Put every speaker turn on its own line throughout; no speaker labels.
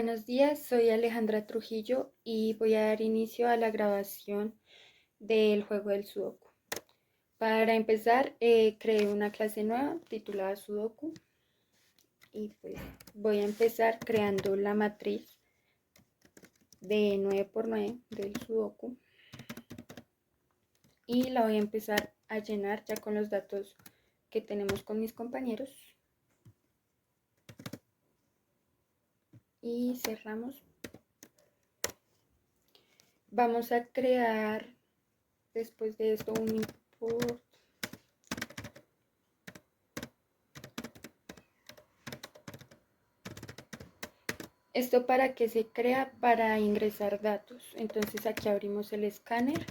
Buenos días, soy Alejandra Trujillo y voy a dar inicio a la grabación del juego del Sudoku. Para empezar, creé una clase nueva titulada Sudoku y pues voy a empezar creando la matriz de 9×9 del Sudoku y la voy a empezar a llenar ya con los datos que tenemos con mis compañeros. Y cerramos. Vamos a crear después de esto un import. Esto para que se crea para ingresar datos. Entonces aquí abrimos el escáner.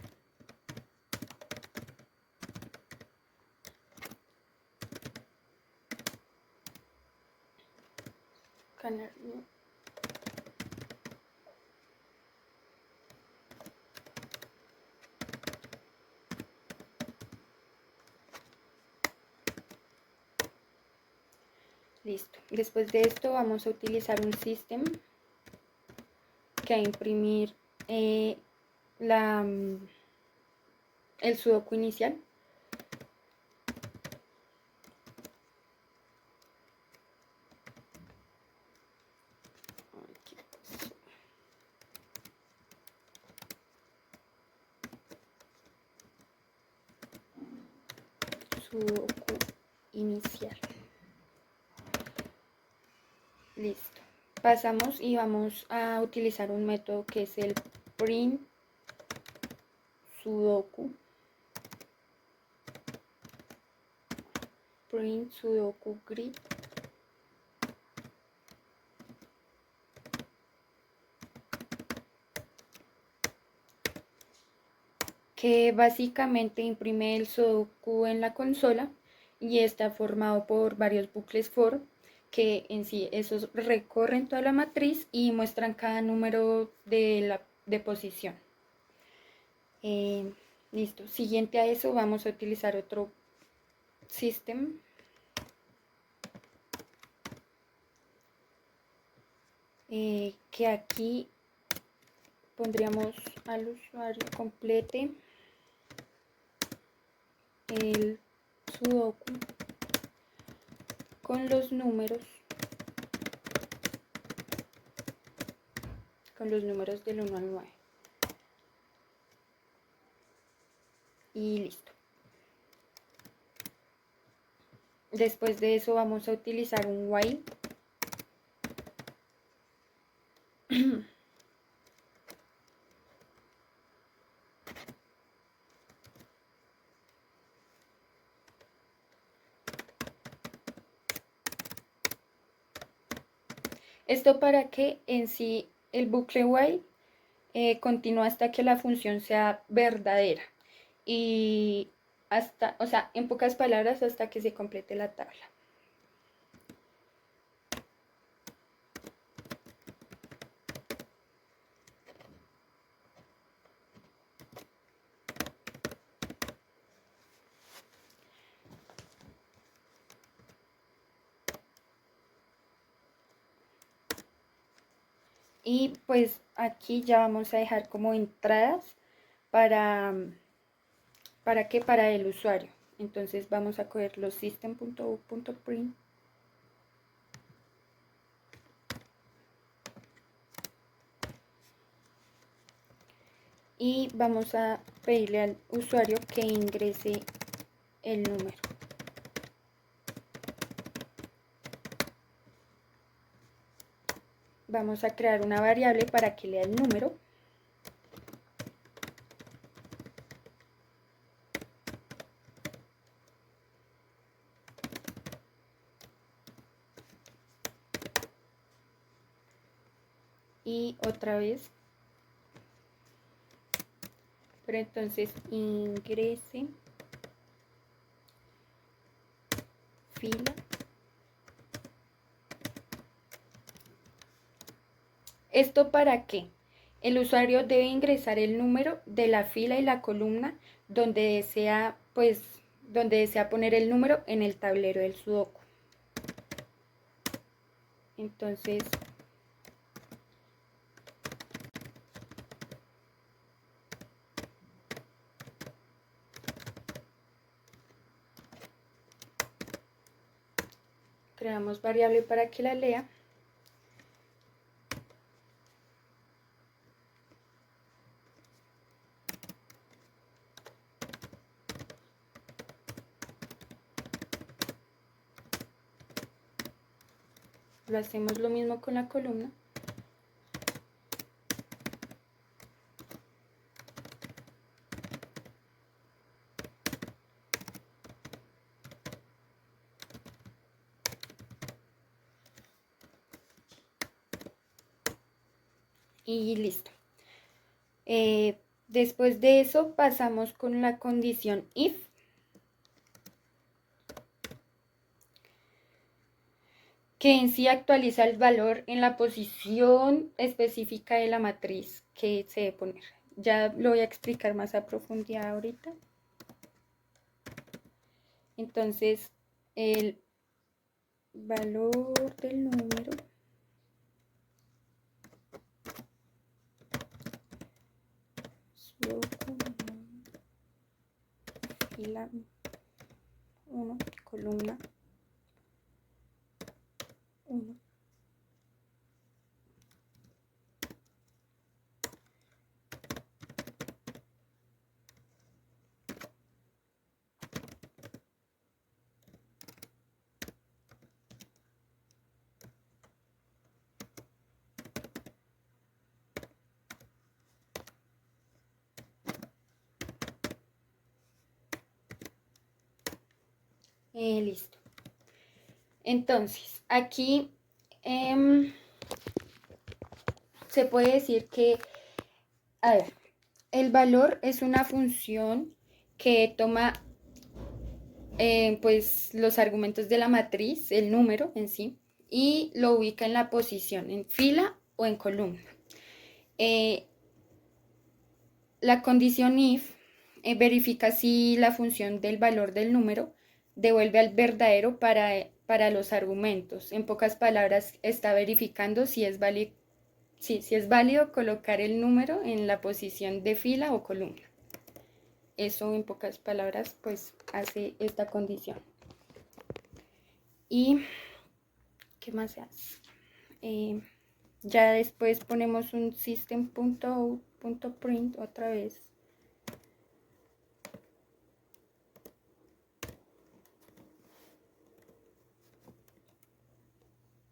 Listo. Después de esto vamos a utilizar un system que va a imprimir el sudoku inicial. Sudoku inicial. Listo. Pasamos y vamos a utilizar un método que es el print sudoku. Print sudoku grid. Que básicamente imprime el sudoku en la consola y está formado por varios bucles for que en sí esos recorren toda la matriz y muestran cada número de posición. Listo. Siguiente a eso vamos a utilizar otro system que aquí pondríamos al usuario complete el sudoku con los números del 1 al 9 y listo. Después de eso vamos a utilizar un while esto para que en sí el bucle while continúa hasta que la función sea verdadera y hasta, o sea, en pocas palabras, hasta que se complete la tabla. Y pues aquí ya vamos a dejar como entradas para el usuario. Entonces vamos a coger los system.u.print y vamos a pedirle al usuario que ingrese el número. Vamos a crear una variable para que lea el número. Y otra vez, pero entonces ingrese fila. ¿Esto para qué? El usuario debe ingresar el número de la fila y la columna donde desea, poner el número en el tablero del sudoku. Entonces creamos variable para que la lea. Lo hacemos lo mismo con la columna. Y listo. Después de eso pasamos con la condición if. Que en sí actualiza el valor en la posición específica de la matriz que se debe poner. Ya lo voy a explicar más a profundidad ahorita. Entonces, el valor del número fila 1, columna 1. Listo. Entonces, aquí se puede decir que, a ver, el valor es una función que toma pues los argumentos de la matriz, el número en sí, y lo ubica en la posición, en fila o en columna. La condición if verifica si la función del valor del número devuelve al verdadero para los argumentos. En pocas palabras, está verificando si es válido colocar el número en la posición de fila o columna. Eso en pocas palabras pues hace esta condición. ¿Y qué más se hace? Ya después ponemos un system.out.print otra vez.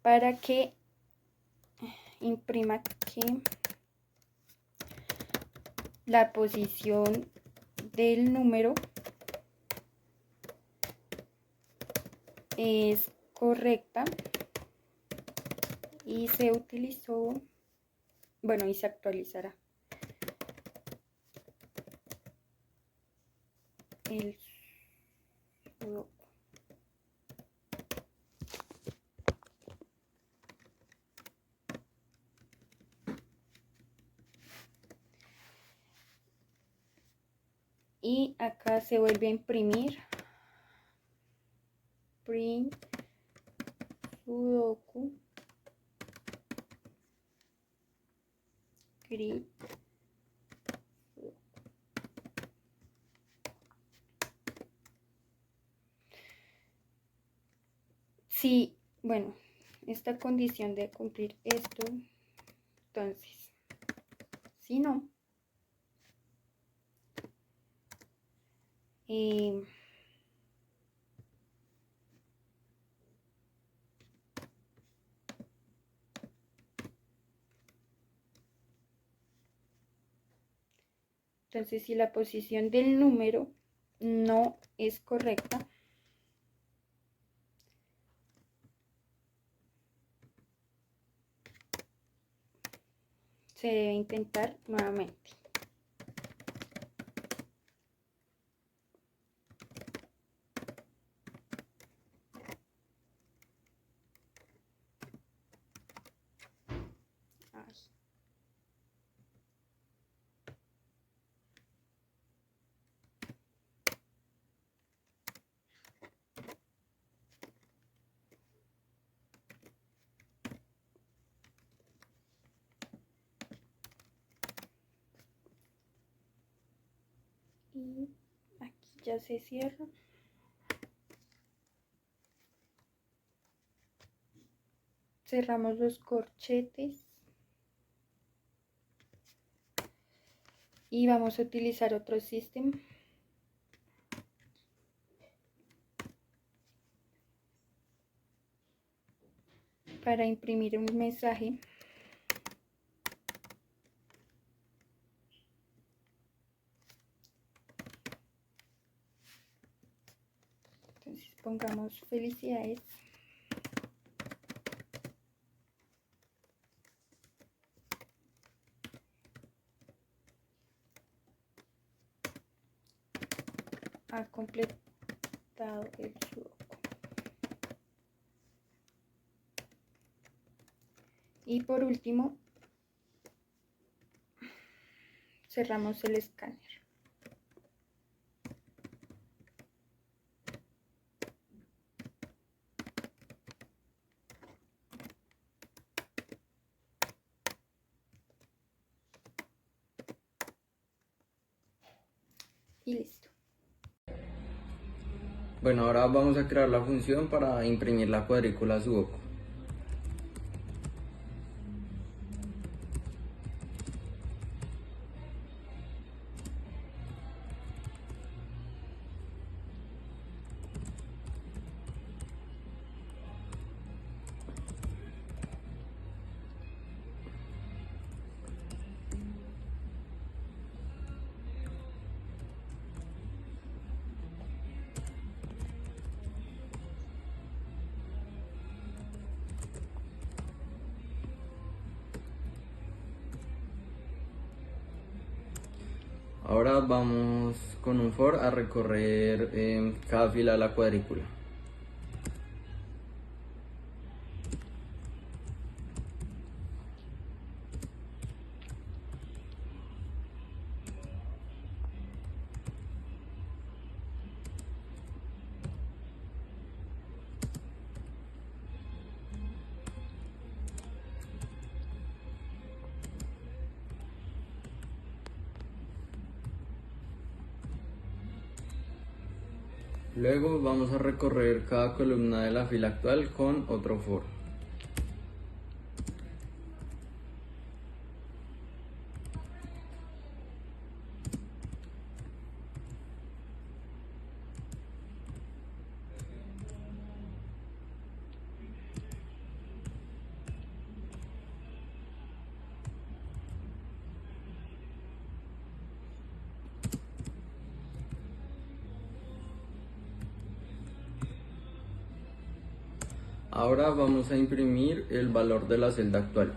Para que imprima que la posición del número es correcta y se utilizó, bueno, y se actualizará el sudoku. Y acá se vuelve a imprimir print sudoku grid. Sí, bueno, esta condición de cumplir esto, entonces, si no, entonces si la posición del número no es correcta, se debe intentar nuevamente. Ay. Y aquí ya se cierra. Cerramos los corchetes y vamos a utilizar otro sistema para imprimir un mensaje. Entonces pongamos felicidades. Ha completado el sudoku. Y por último, cerramos el escáner. Y listo.
Bueno, ahora vamos a crear la función para imprimir la cuadrícula sudoku. Ahora vamos con un for a recorrer cada fila de la cuadrícula. Luego vamos a recorrer cada columna de la fila actual con otro for. Ahora vamos a imprimir el valor de la celda actual.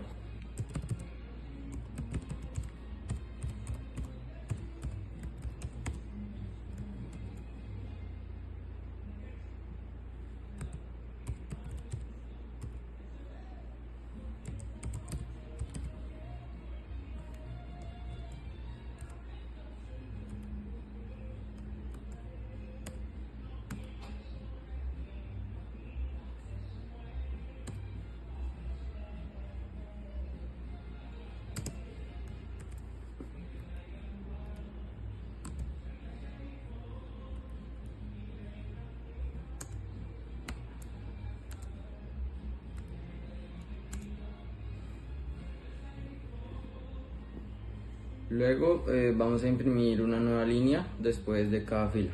Luego vamos a imprimir una nueva línea después de cada fila.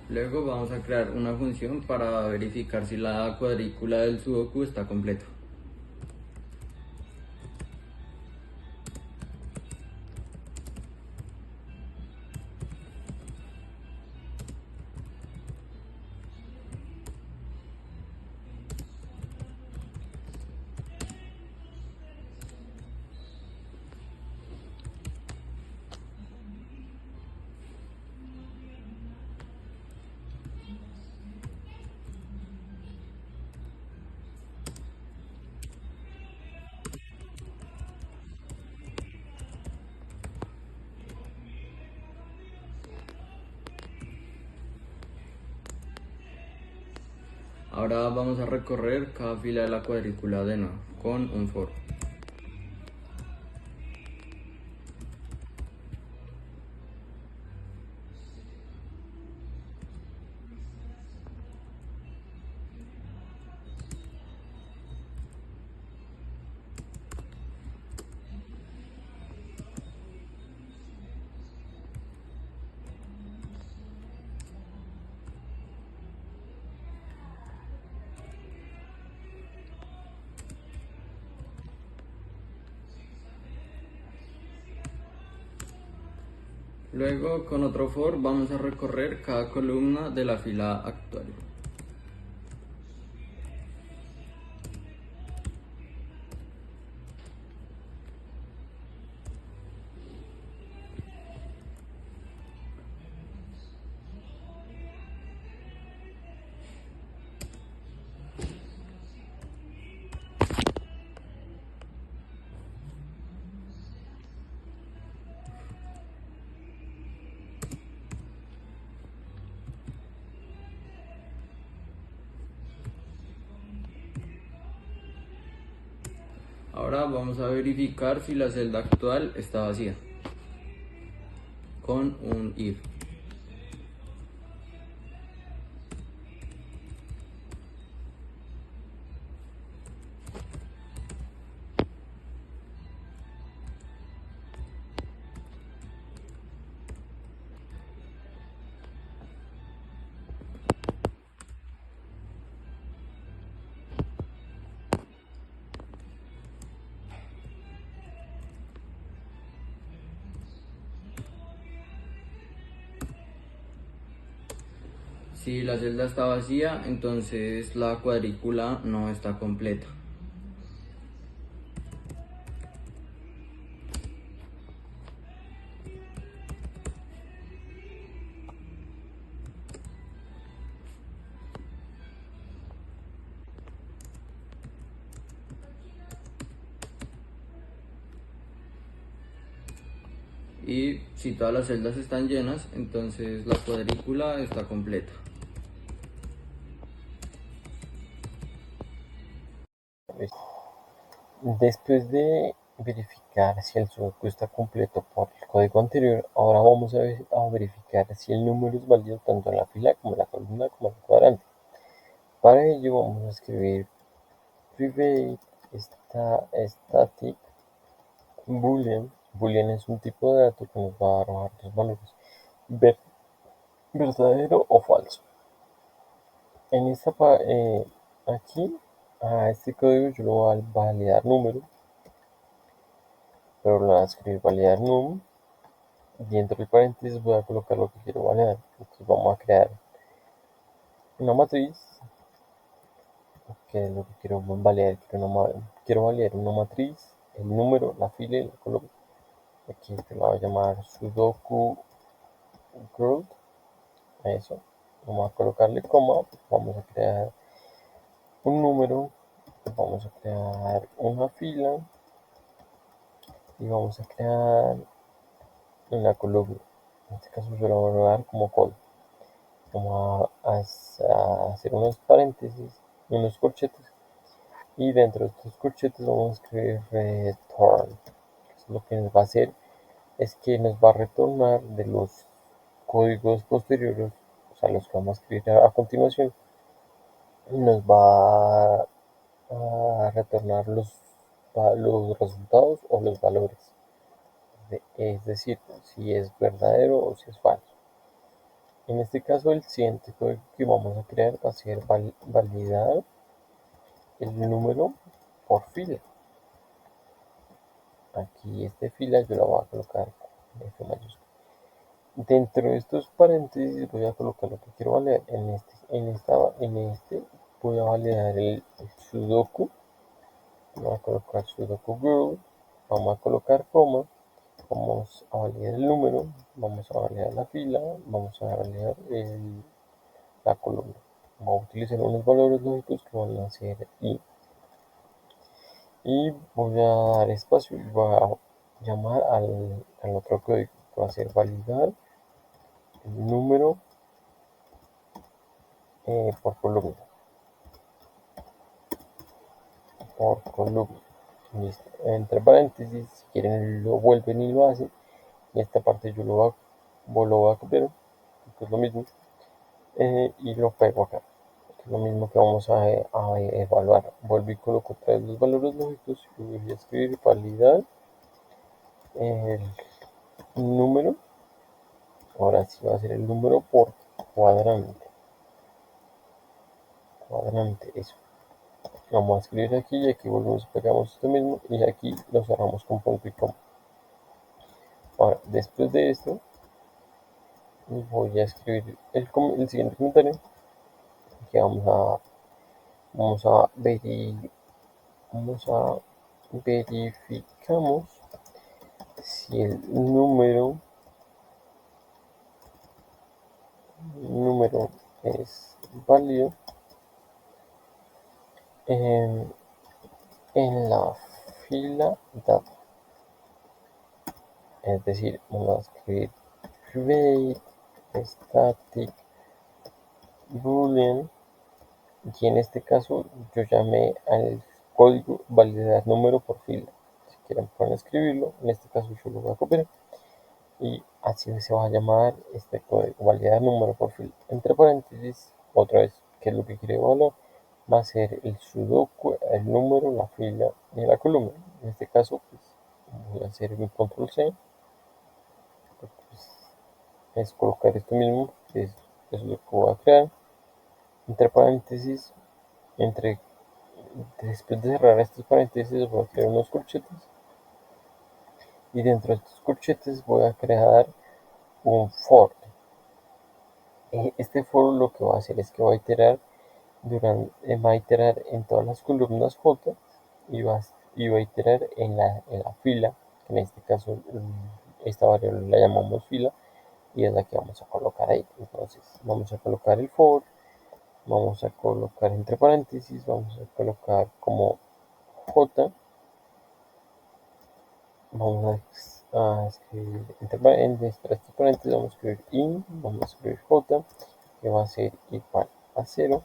Luego vamos a crear una función para verificar si la cuadrícula del sudoku está completa. Ahora vamos a recorrer cada fila de la cuadrícula de nuevo con un for. Luego con otro for vamos a recorrer cada columna de la fila actual. Ahora vamos a verificar si la celda actual está vacía con un if. Si la celda está vacía, entonces la cuadrícula no está completa. Y si todas las celdas están llenas, entonces la cuadrícula está completa.
Después de verificar si el sudoku está completo por el código anterior, ahora vamos a verificar si el número es válido tanto en la fila como en la columna como en el cuadrante. Para ello vamos a escribir private static boolean. Boolean es un tipo de dato que nos va a arrojar dos valores, verdadero o falso. En esta aquí a este código yo lo voy a validar número, pero lo voy a escribir validar num, y dentro del paréntesis voy a colocar lo que quiero validar. Entonces vamos a crear una matriz, que es lo que quiero validar. Quiero validar una matriz, el número, la fila y la columna. Aquí te la voy a llamar sudoku growth, eso. Vamos a colocarle coma, vamos a crear un número, vamos a crear una fila y vamos a crear una columna. En este caso yo lo voy a dar como código. Vamos a hacer unos paréntesis, unos corchetes, y dentro de estos corchetes vamos a escribir return. Lo que nos va a hacer es que nos va a retornar de los códigos posteriores, o sea, los que vamos a escribir a continuación, nos va a retornar los resultados o los valores, es decir, si es verdadero o si es falso. En este caso, el siguiente código que vamos a crear va a ser validar el número por fila. Aquí esta fila yo la voy a colocar con F mayúscula. Dentro de estos paréntesis voy a colocar lo que quiero validar. En este voy a validar el sudoku. Voy a colocar sudoku girl. Vamos a colocar coma. Vamos a validar el número. Vamos a validar la fila. Vamos a validar la columna. Vamos a utilizar unos valores lógicos que van a ser i. Y voy a dar espacio y voy a llamar al otro código que va a ser validar el número por columna. por columna. Listo. Entre paréntesis, si quieren lo vuelven y lo hacen. Y esta parte yo lo voy a copiar, que es lo mismo, y lo pego acá, que es lo mismo que vamos a evaluar. Vuelvo y coloco otra vez los valores lógicos y voy a escribir validar el número. Ahora sí va a ser el número por cuadrante. Eso. Vamos a escribir aquí y aquí volvemos, pegamos esto mismo y aquí lo cerramos con punto y coma. Ahora, después de esto, voy a escribir el siguiente comentario que vamos a verificamos si el número es válido en, en la fila data. Es decir, vamos a escribir create static boolean y en este caso yo llamé al código validar número por fila. Si quieren pueden escribirlo, en este caso yo lo voy a copiar y así se va a llamar este código validar número por fila. Entre paréntesis, otra vez, ¿qué es lo que quiere evaluar? Va a ser el sudoku, el número, la fila y la columna. En este caso, pues, voy a hacer mi control C, pues, es colocar esto mismo, que es lo que voy a crear. Entre paréntesis, después de cerrar estos paréntesis, voy a crear unos corchetes. Y dentro de estos corchetes voy a crear un for. Este for lo que va a hacer es que va a iterar en todas las columnas J y va a iterar en la fila, que en este caso esta variable la llamamos fila y es la que vamos a colocar ahí. Entonces vamos a colocar el for, vamos a colocar entre paréntesis, vamos a colocar como J, vamos a escribir entre paréntesis, vamos a escribir in, vamos a escribir J, que va a ser igual a 0,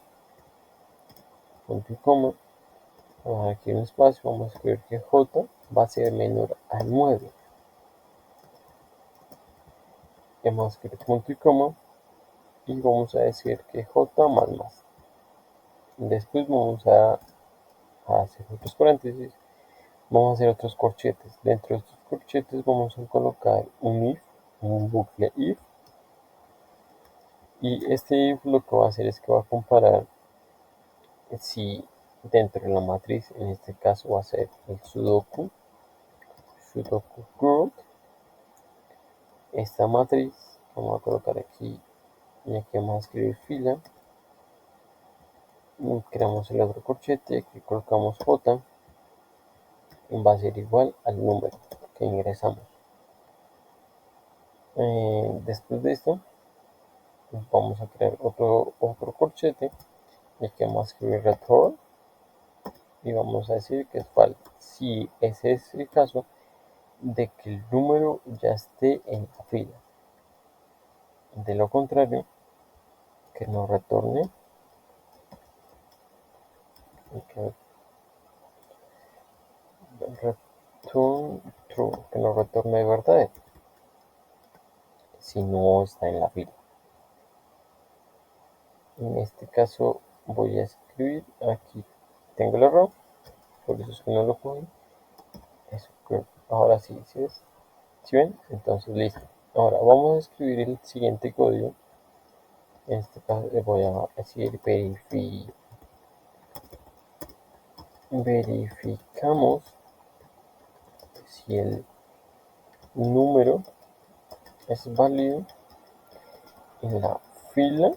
punto y coma. Aquí un espacio, vamos a escribir que J va a ser menor a 9. Vamos a escribir punto y coma y vamos a decir que J más. Después vamos a hacer otros paréntesis, vamos a hacer otros corchetes. Dentro de estos corchetes vamos a colocar un bucle if. Y este if lo que va a hacer es que va a comparar si dentro de la matriz, en este caso va a ser el sudoku growth, esta matriz, vamos a colocar aquí y aquí vamos a escribir fila, y creamos el otro corchete, aquí colocamos J, y va a ser igual al número que ingresamos. Después de esto, vamos a crear otro corchete, y aquí vamos a escribir return, y vamos a decir que es false. Si ese es el caso de que el número ya esté en la fila. De lo contrario, que nos retorne return true, que nos retorne verdadero si no está en la fila. En este caso voy a escribir aquí, tengo el error, por eso es que no lo cogí. Ahora sí, ¿sí ves? ¿Sí ven? Entonces listo. Ahora vamos a escribir el siguiente código. En este caso voy a decir verificamos si el número es válido en la fila.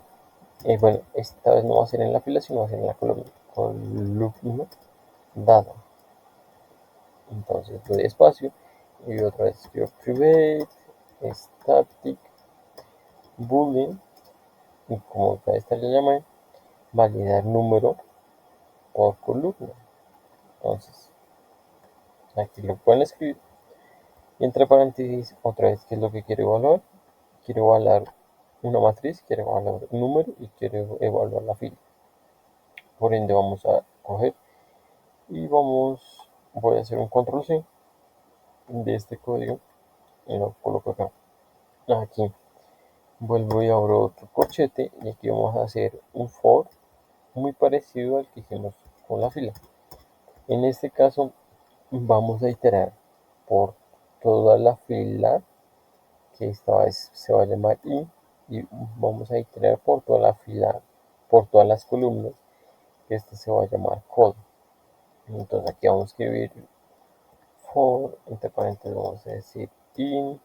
Bueno, esta vez no va a ser en la fila, sino va a ser en la columna dada. Entonces doy espacio y otra vez escribo create static boolean y como acá esta le llamé validar número por columna. Entonces aquí lo pueden escribir y entre paréntesis otra vez qué es lo que quiero evaluar. Quiero evaluar una matriz, quiero evaluar un número y quiero evaluar la fila. Por ende vamos a coger y voy a hacer un control C de este código y lo coloco acá. Aquí vuelvo y abro otro corchete y aquí vamos a hacer un for muy parecido al que hicimos con la fila. En este caso vamos a iterar por toda la fila, que esta vez se va a llamar y vamos a iterar por toda la fila, por todas las columnas, que esta se va a llamar code. Entonces aquí vamos a escribir for, entre paréntesis vamos a decir in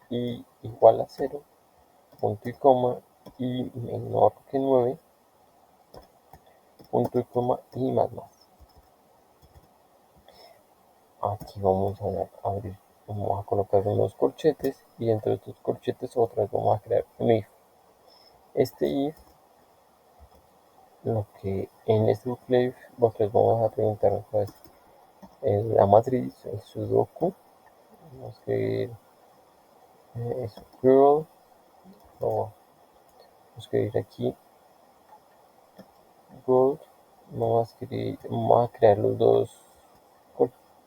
y igual a 0, punto y coma, y menor que 9, punto y coma, y más. Aquí vamos a abrir, vamos a colocar unos corchetes y dentro de estos corchetes otra vez vamos a crear un if. Este if, lo que en este if, pues vamos a preguntar otra vez la matriz, el sudoku, vamos a escribir girl, vamos a escribir aquí girl, vamos a crear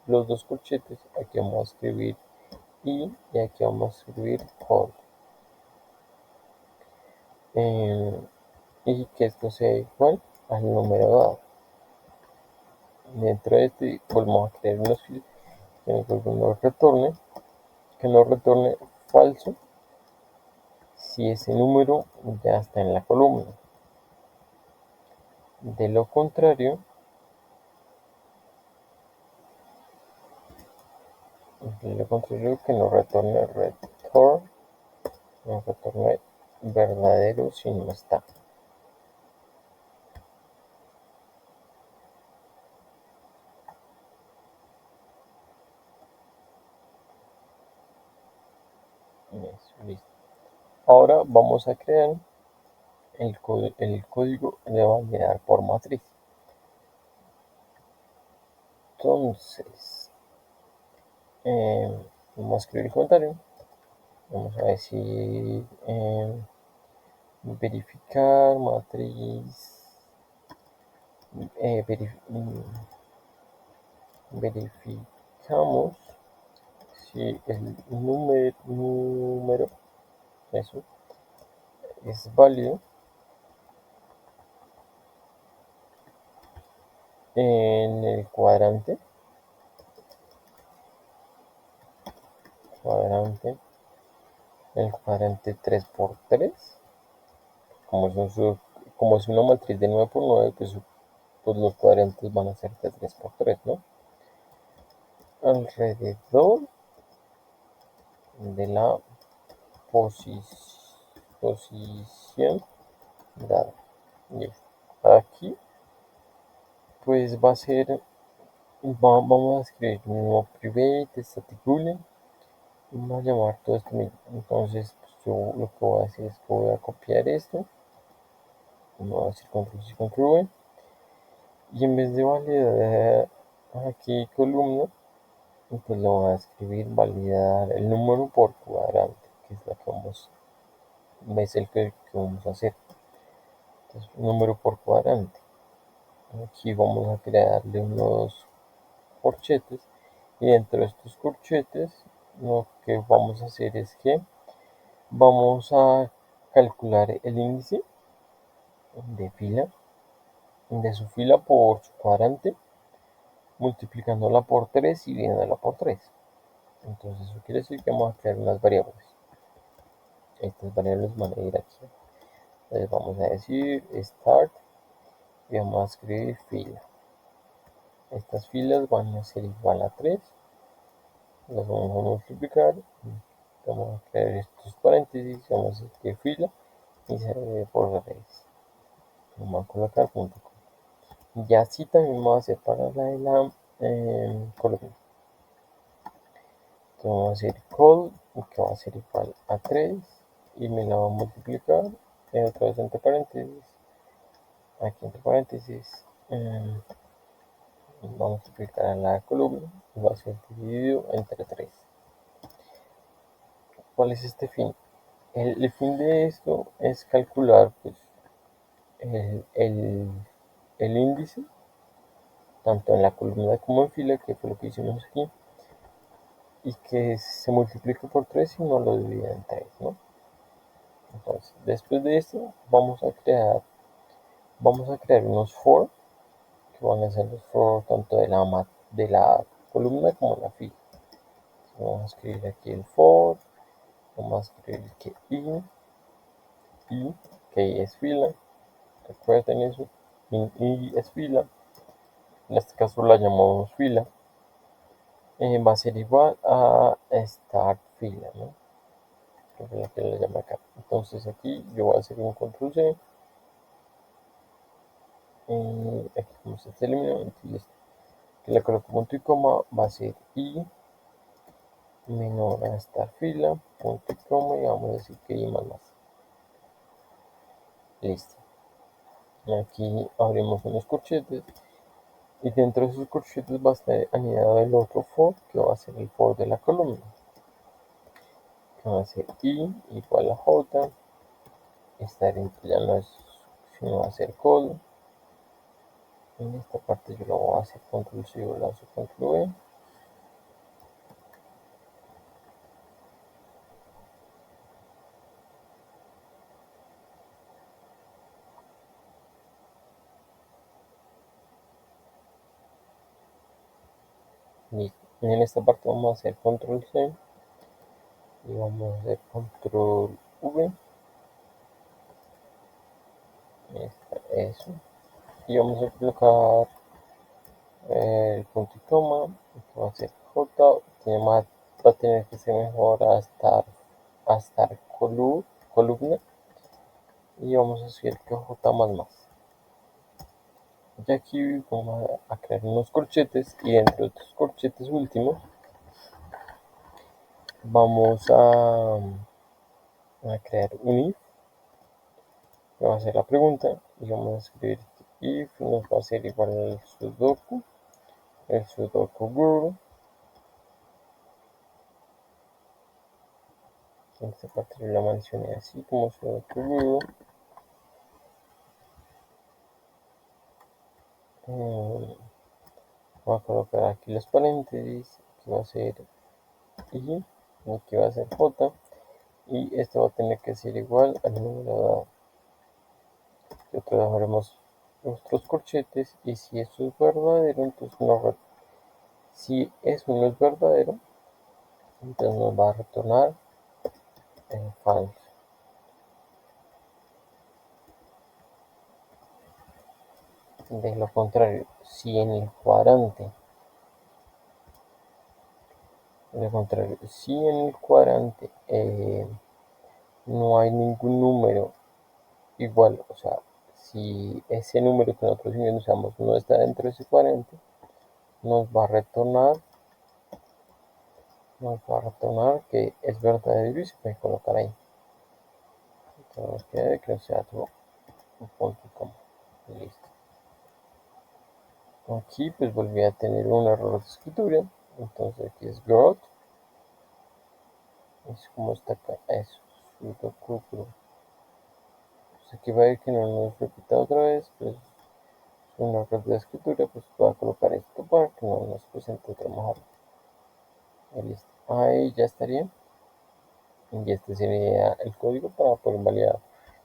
los dos corchetes, aquí vamos a escribir y aquí vamos a escribir code. Y que esto sea igual al número dado. Dentro de este volvemos a crear unos fields que nos retorne falso si ese número ya está en la columna. De lo contrario, que nos retorne verdadero si no está. Eso, listo. Ahora vamos a crear el código de validar por matriz. Entonces, vamos a escribir el comentario. Vamos a decir verificar matriz, verificamos si el número eso es válido en el cuadrante el cuadrante 3×3, como es una matriz de 9×9, pues los cuadrantes van a ser de 3×3, ¿no? Alrededor de la posición dada. Listo. Aquí pues va a ser, vamos a escribir un nuevo private static boolean, vamos a llamar todo esto mismo. Entonces pues yo lo que voy a hacer es que voy a copiar esto, voy a decir control C, control V, y en vez de validar aquí columna, pues le voy a escribir validar el número por cuadrante, que es la que es el que vamos a hacer. Entonces, número por cuadrante. Aquí vamos a crearle unos corchetes y dentro de estos corchetes lo que vamos a hacer es que vamos a calcular el índice de su fila por su cuadrante, multiplicándola por 3 y dividiéndola por 3. Entonces eso quiere decir que vamos a crear unas variables. Estas variables van a ir aquí. Entonces vamos a decir start y vamos a escribir fila. Estas filas van a ser igual a 3. Las vamos a multiplicar. Vamos a crear estos paréntesis. Vamos a escribir fila y se divide por 3. Vamos a colocar punto com. Y así también vamos a hacer para la de la columna. Entonces vamos a hacer call, que va a ser igual a 3 y me la va a multiplicar otra vez entre paréntesis, aquí entre paréntesis, vamos a multiplicar a la columna y va a ser dividido entre 3. ¿Cuál es este fin? El fin de esto es calcular pues el índice tanto en la columna como en fila, que fue lo que hicimos aquí, y que se multiplique por 3 y no lo divide en 3, ¿no? Entonces, después de esto, vamos a crear unos for, que van a ser los for tanto de la columna como la fila. Entonces, vamos a escribir aquí el for, vamos a escribir que que es fila, recuerden eso, y es fila, en este caso la llamamos fila, va a ser igual a start fila, ¿no? Que es la que le llama acá. Entonces aquí yo voy a hacer un control C, y aquí como se está eliminando, listo. Que le coloco punto y coma, va a ser i menor a start fila, punto y coma, y vamos a decir que i más. Listo. Aquí abrimos unos corchetes. Y dentro de esos corchetes va a estar anidado el otro for, que va a ser el for de la columna, que va a ser i igual a j, esta dentro ya no es, sino va a ser col. En esta parte yo lo voy a hacer control C o lazo control V. Y en esta parte vamos a hacer control C y vamos a hacer control V. Eso. Y vamos a colocar el punto y coma, que va a ser J, va a tener que ser mejor hasta columna, y vamos a decir que J más. Y aquí vamos a crear unos corchetes, y dentro de estos corchetes últimos vamos a crear un if, que va a ser la pregunta, y vamos a escribir if nos va a ser igual al el sudoku girl. En esta parte yo la mencioné así como sudoku girl. Voy a colocar aquí los paréntesis, que va a ser i, y aquí va a ser j, y esto va a tener que ser igual al número dado. Nosotros dejaremos nuestros corchetes, y si esto es verdadero, entonces si eso no es verdadero, entonces nos va a retornar falso. De lo contrario, si en el cuadrante no hay ningún número igual, o sea, si ese número que nosotros ingresamos no está dentro de ese cuadrante, nos va a retornar que es verdadero y se puede colocar ahí. Entonces que sea todo un punto y coma. Listo. Aquí pues volví a tener un error de escritura. Entonces aquí es growth. Es como está acá. Eso. Sudoku. Pues aquí va a ir que no nos repita otra vez. Pues un error de escritura. Pues voy a colocar esto para que no nos presente otro mejor. Y listo. Ahí ya estaría. Y este sería el código para poder validar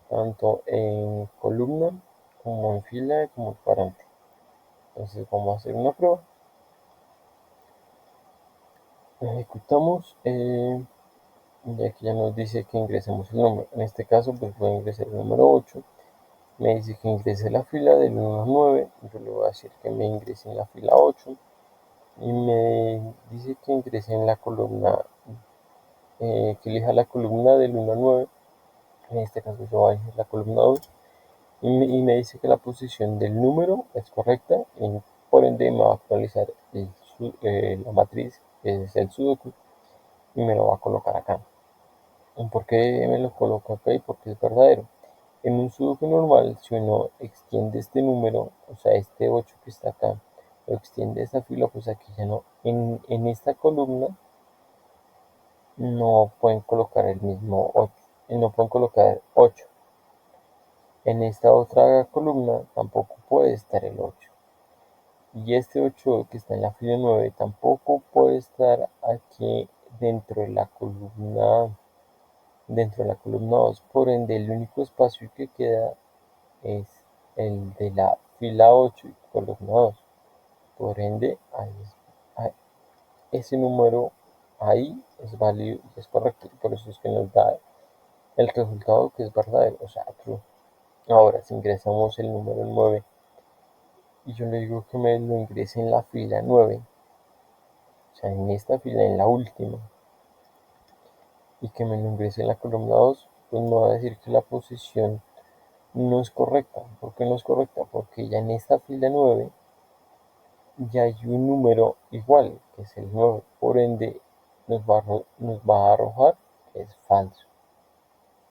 tanto en columna como en fila como en cuadrante. Entonces vamos a hacer una prueba. Ejecutamos, y aquí ya nos dice que ingresemos el número. En este caso pues voy a ingresar el número 8. Me dice que ingrese la fila del 1 al 9. Yo le voy a decir que me ingrese en la fila 8. Y me dice que ingrese en la columna, que elija la columna del 1 al 9. En este caso yo voy a elegir la columna 2. Y me dice que la posición del número es correcta, y por ende me va a actualizar la matriz, que es el sudoku, y me lo va a colocar acá. ¿Por qué me lo coloca acá? Y porque es verdadero. En un sudoku normal, si uno extiende este número, o sea, este 8 que está acá, lo extiende esta fila, pues aquí ya no. En esta columna no pueden colocar el mismo 8, no pueden colocar 8. En esta otra columna tampoco puede estar el 8. Y este 8 que está en la fila 9 tampoco puede estar aquí dentro de la columna 2. Por ende, el único espacio que queda es el de la fila 8 y columna 2. Por ende, ese número ahí es válido y es correcto. Por eso es que nos da el resultado que es verdadero, o sea, true. Ahora, si ingresamos el número 9 y yo le digo que me lo ingrese en la fila 9, o sea, en esta fila, en la última, y que me lo ingrese en la columna 2, pues me va a decir que la posición no es correcta. ¿Por qué no es correcta? Porque ya en esta fila 9 ya hay un número igual, que es el 9. Por ende, nos va a arrojar que es falso.